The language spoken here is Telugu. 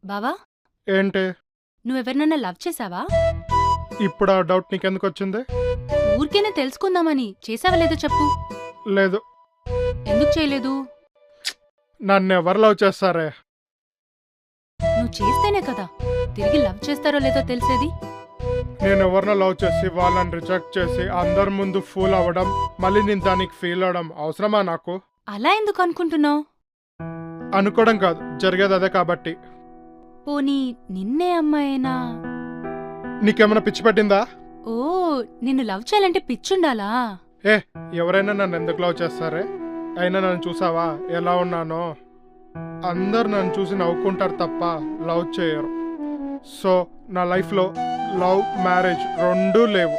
బావా, ఏంటి? నువ్వెవరినన్నా లవ్ చేసావా? ఇప్పుడు ఆ డౌట్ నీకెందుకొచ్చింది? ఊరికేనే తెలుసుకుందామని. చేసావా లేదో చెప్పు. లేదు. ఎందుకు చేయలేదు? నన్నెవరు లవ్ చేస్తారే? నువ్వు చేస్తేనే కదా తిరిగి లవ్ చేస్తారో లేదో తెలిసేది. నేనెవరినో లవ్ చేసి వాళ్ళని రిజెక్ట్ చేసి అందరి ముందు ఫూల్ అవ్వడం, మళ్ళీ నేను దానికి ఫీల్ అవడం అవసరమా నాకు? అలా ఎందుకు అనుకుంటున్నావు? అనుకోవడం కాదు, జరిగేది అదే కాబట్టి. పోనీ నిన్నే అమ్మాయేనా? నీకేమైనా పిచ్చి పట్టిందా? ఓ, నిన్ను లవ్ చేయాలంటే పిచ్చుండాలా? ఏ, ఎవరైనా నన్ను ఎందుకు లవ్ చేస్తారే? అయినా నన్ను చూసావా ఎలా ఉన్నానో? అందరు నన్ను చూసి నవ్వుకుంటారు తప్ప లవ్ చేయరు. సో నా లైఫ్లో లవ్, మ్యారేజ్ రెండూ లేవు.